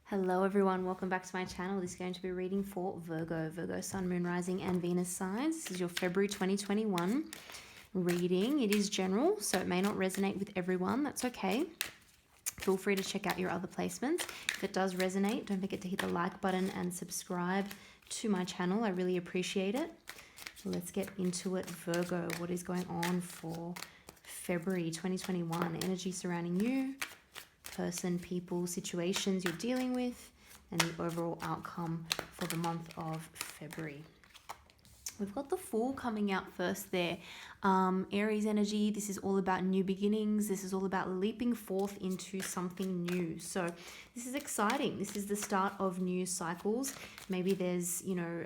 Hello everyone, welcome back to my channel. This is going to be a reading for Virgo, Sun, Moon, Rising and Venus signs. This is your February 2021 reading. It is general, so it may not resonate with everyone. That's okay. Feel free to check out your other placements. If it does resonate, don't forget to hit the like button and subscribe to my channel. I really appreciate it. Let's get into it. Virgo, what is going on for February 2021? Energy surrounding you, person, people, situations you're dealing with, and the overall outcome for the month of February. We've got the Fool coming out first there. Aries energy, this is all about new beginnings. This is all about leaping forth into something new. So this is exciting. This is the start of new cycles. Maybe there's,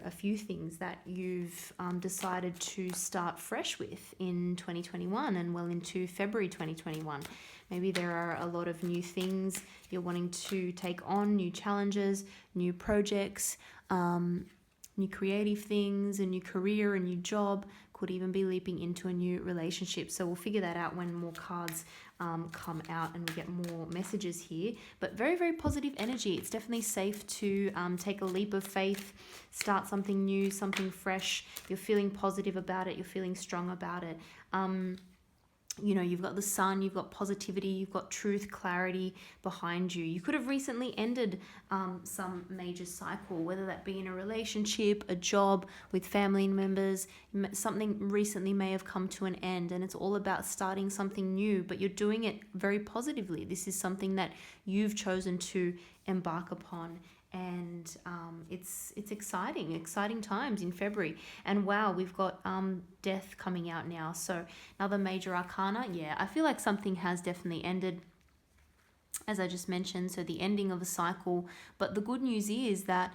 a few things that you've decided to start fresh with in 2021 and well into February 2021. Maybe there are a lot of new things you're wanting to take on, new challenges, new projects, new creative things, a new career, a new job, could even be leaping into a new relationship. So we'll figure that out when more cards come out and we get more messages here. But very, very positive energy. It's definitely safe to take a leap of faith, start something new, something fresh. You're feeling positive about it. You're feeling strong about it. You've got the sun, you've got positivity, you've got truth, clarity behind you. You could have recently ended some major cycle, whether that be in a relationship, a job, with family members. Something recently may have come to an end, and it's all about starting something new, but you're doing it very positively. This is something that you've chosen to embark upon. And it's exciting times in February. And wow, we've got death coming out now. So another major arcana. Yeah, I feel like something has definitely ended, as I just mentioned. So the ending of a cycle. But the good news is that,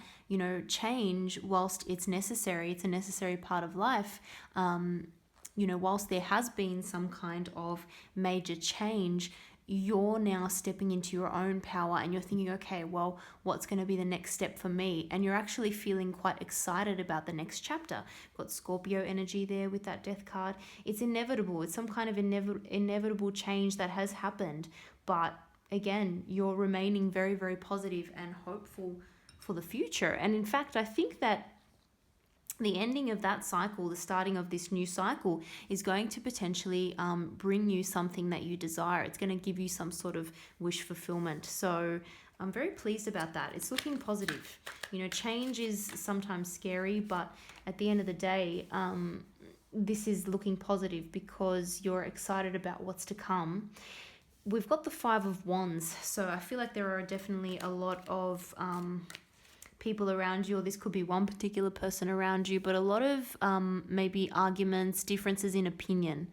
change, whilst it's necessary, it's a necessary part of life. Whilst there has been some kind of major change, you're now stepping into your own power and you're thinking, okay, well, what's going to be the next step for me? And you're actually feeling quite excited about the next chapter. Got Scorpio energy there with that death card. It's inevitable. It's some kind of inevitable change that has happened. But again, you're remaining very, very positive and hopeful for the future. And in fact, I think that the ending of that cycle, the starting of this new cycle, is going to potentially bring you something that you desire. It's going to give you some sort of wish fulfillment. So I'm very pleased about that. It's looking positive. Change is sometimes scary, but at the end of the day, this is looking positive because you're excited about what's to come. We've got the Five of Wands. So I feel like there are definitely a lot of people around you, or this could be one particular person around you, but a lot of maybe arguments, differences in opinion.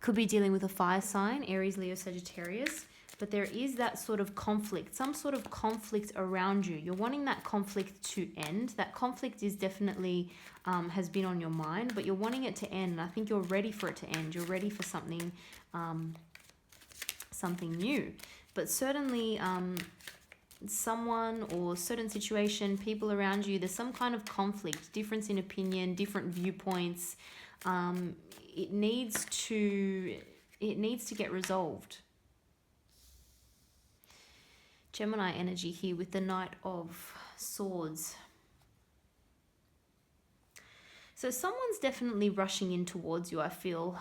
Could be dealing with a fire sign, Aries, Leo, Sagittarius, but there is that sort of conflict, some sort of conflict around you. You're wanting that conflict to end. That conflict is definitely has been on your mind, but you're wanting it to end. And I think you're ready for it to end. You're ready for something new. But certainly someone or certain situation, people around you, there's some kind of conflict, difference in opinion, different viewpoints. It needs to get resolved. Gemini energy here with the Knight of Swords. So someone's definitely rushing in towards you, I feel,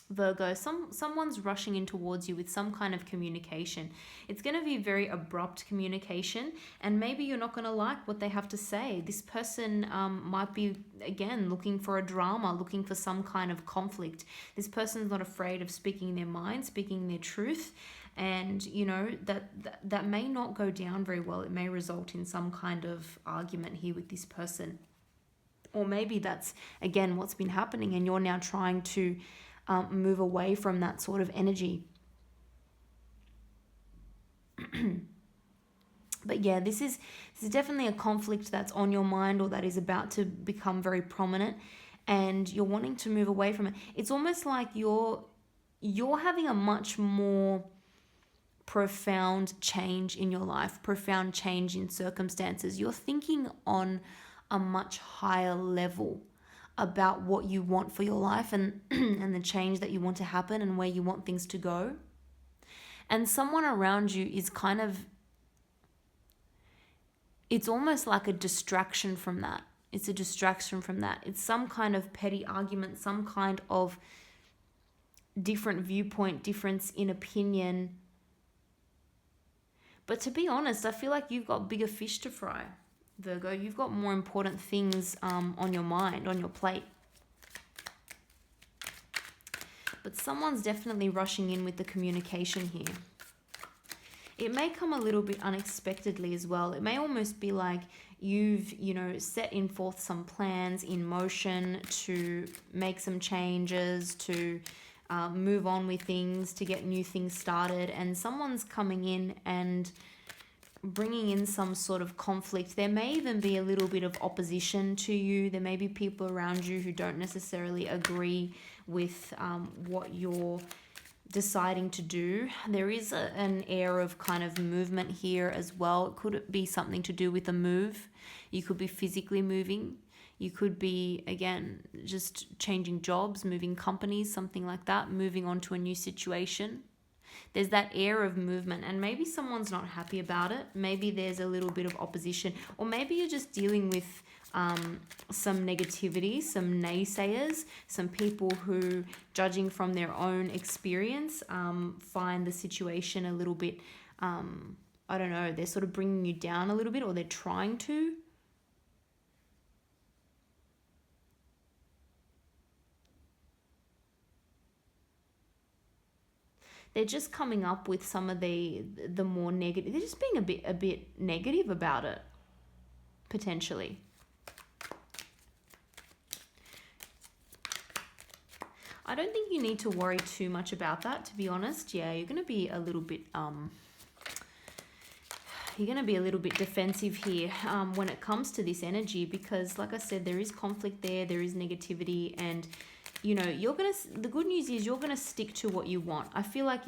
Virgo. Someone's rushing in towards you with some kind of communication. It's going to be very abrupt communication, and maybe you're not going to like what they have to say. This person might be, again, looking for a drama, looking for some kind of conflict. This person's not afraid of speaking their mind, speaking their truth, and that may not go down very well. It may result in some kind of argument here with this person. Or maybe that's, again, what's been happening, and you're now trying to move away from that sort of energy. But yeah, this is definitely a conflict that's on your mind, or that is about to become very prominent, and you're wanting to move away from it. It's almost like you're having a much more profound change in your life, profound change in circumstances. You're thinking on a much higher level about what you want for your life and and the change that you want to happen and where you want things to go. And someone around you is kind of it's almost like a distraction from that. It's a distraction from that. It's some kind of petty argument, some kind of different viewpoint, difference in opinion. But to be honest, I feel like you've got bigger fish to fry, Virgo. You've got more important things on your mind, on your plate. But someone's definitely rushing in with the communication here. It may come a little bit unexpectedly as well. It may almost be like you've, set in forth some plans in motion to make some changes, to move on with things, to get new things started. And someone's coming in and bringing in some sort of conflict. There may even be a little bit of opposition to you. There may be people around you who don't necessarily agree with what you're deciding to do. There is an air of kind of movement here as well. It could be something to do with a move. You could be physically moving. You could be, again, just changing jobs, moving companies, something like that, moving on to a new situation. There's that air of movement, and maybe someone's not happy about it. Maybe there's a little bit of opposition, or maybe you're just dealing with some negativity, some naysayers, some people who, judging from their own experience, find the situation a little bit, I don't know, they're sort of bringing you down a little bit, or they're trying to. They're just coming up with some of the more negative. They're just being a bit negative about it, potentially. I don't think you need to worry too much about that, to be honest. Yeah, you're going to be a little bit defensive here when it comes to this energy, because like I said, there is conflict there is negativity, and the good news is you're gonna stick to what you want. I feel like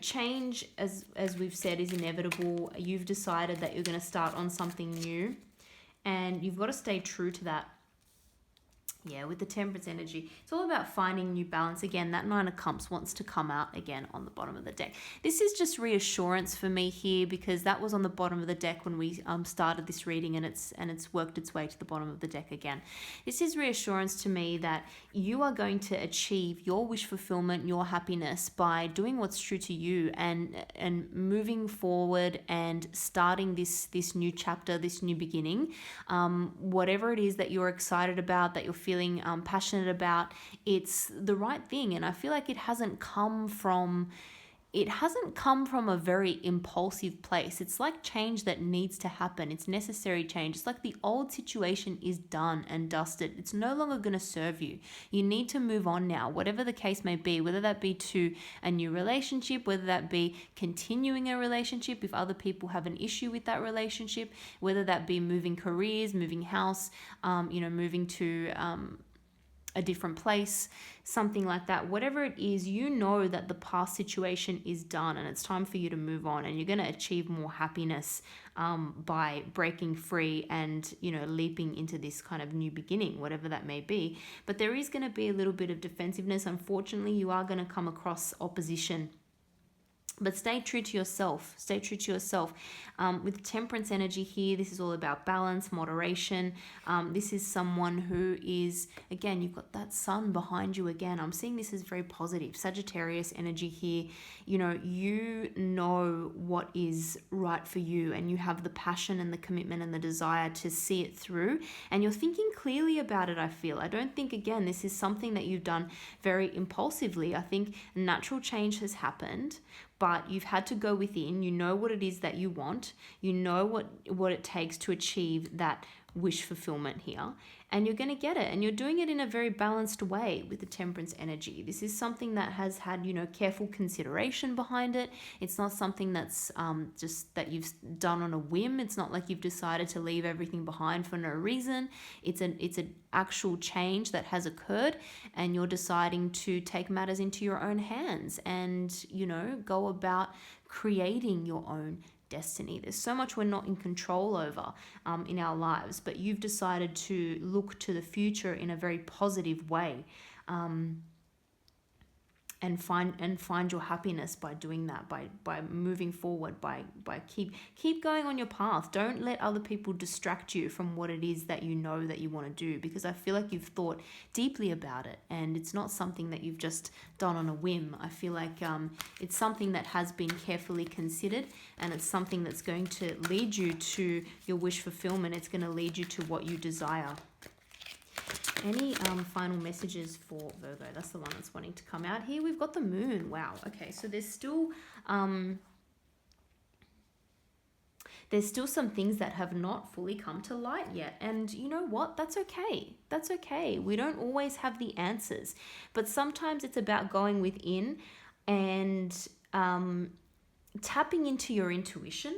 change, as we've said, is inevitable. You've decided that you're gonna start on something new, and you've got to stay true to that. Yeah, with the Temperance energy, it's all about finding new balance. Again, that Nine of Cups wants to come out again on the bottom of the deck. This is just reassurance for me here, because that was on the bottom of the deck when we started this reading, and it's worked its way to the bottom of the deck again. This is reassurance to me that you are going to achieve your wish fulfillment, your happiness, by doing what's true to you, and moving forward and starting this new chapter, this new beginning. Whatever it is that you're excited about, that you're feeling passionate about, it's the right thing. And I feel like it hasn't come from a very impulsive place. It's like change that needs to happen. It's necessary change. It's like the old situation is done and dusted. It's no longer going to serve you. You need to move on now, whatever the case may be, whether that be to a new relationship, whether that be continuing a relationship if other people have an issue with that relationship, whether that be moving careers, moving house, moving to a different place, something like that. Whatever it is, that the past situation is done and it's time for you to move on, and you're going to achieve more happiness by breaking free and leaping into this kind of new beginning, whatever that may be. But there is going to be a little bit of defensiveness. Unfortunately, you are going to come across opposition. But stay true to yourself. Stay true to yourself. With Temperance energy here, this is all about balance, moderation. This is someone who is, again, you've got that sun behind you again. I'm seeing this as very positive. Sagittarius energy here. You know what is right for you, and you have the passion and the commitment and the desire to see it through. And you're thinking clearly about it, I feel. I don't think, again, this is something that you've done very impulsively. I think natural change has happened, but you've had to go within. You know what it is that you want. You know what it takes to achieve that wish fulfillment here, and you're going to get it, and you're doing it in a very balanced way with the Temperance energy. This is something that has had careful consideration behind it. It's not something that's just that you've done on a whim. It's not like you've decided to leave everything behind for no reason. It's an actual change that has occurred, and you're deciding to take matters into your own hands and go about creating your own destiny. There's so much we're not in control over in our lives, but you've decided to look to the future in a very positive way. find your happiness by doing that, by moving forward, by keep going on your path. Don't let other people distract you from what it is that you know that you want to do, because I feel like you've thought deeply about it, and it's not something that you've just done on a whim. I feel like it's something that has been carefully considered, and it's something that's going to lead you to your wish fulfillment. It's going to lead you to what you desire. Any final messages for Virgo? That's the one that's wanting to come out here. We've got the moon. Wow. Okay, so there's still some things that have not fully come to light yet. And you know what? That's okay. That's okay. We don't always have the answers, but sometimes it's about going within and tapping into your intuition,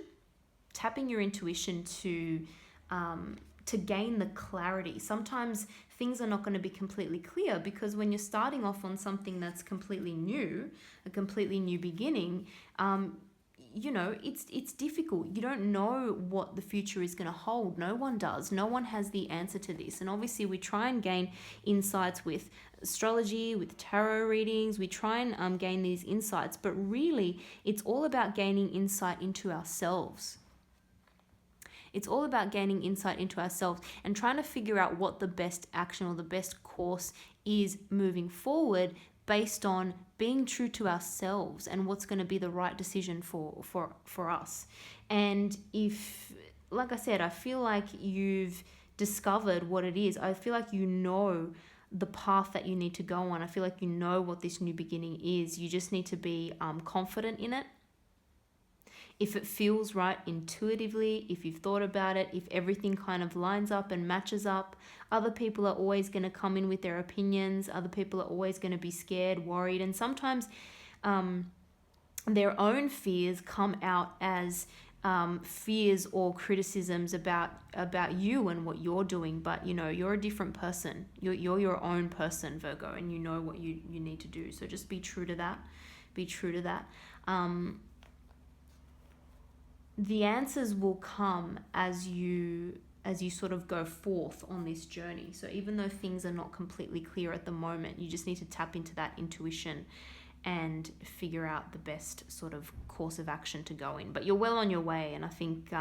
to gain the clarity. Sometimes things are not going to be completely clear, because when you're starting off on something that's completely new, a completely new beginning, you know, it's difficult. You don't know what the future is going to hold. No one does. No one has the answer to this. And obviously we try and gain insights with astrology, with tarot readings. We try and gain these insights, but really it's all about gaining insight into ourselves. It's all about gaining insight into ourselves and trying to figure out what the best action or the best course is moving forward, based on being true to ourselves and what's going to be the right decision for us. And if, like I said, I feel like you've discovered what it is. I feel like you know the path that you need to go on. I feel like you know what this new beginning is. You just need to be confident in it. If it feels right intuitively, if you've thought about it, if everything kind of lines up and matches up. Other people are always going to come in with their opinions. Other people are always going to be scared, worried, and sometimes their own fears come out as fears or criticisms about you and what you're doing. But you know, you're a different person. You're your own person, Virgo, and you know what you need to do. So just be true to that. Be true to that. The answers will come as you sort of go forth on this journey. So even though things are not completely clear at the moment, you just need to tap into that intuition and figure out the best sort of course of action to go in. But you're well on your way, and I think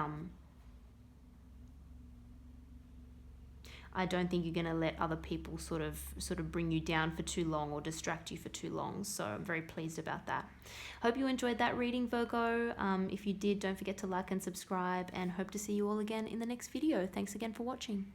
I don't think you're going to let other people sort of bring you down for too long or distract you for too long. So I'm very pleased about that. Hope you enjoyed that reading, Virgo. If you did, don't forget to like and subscribe, and hope to see you all again in the next video. Thanks again for watching.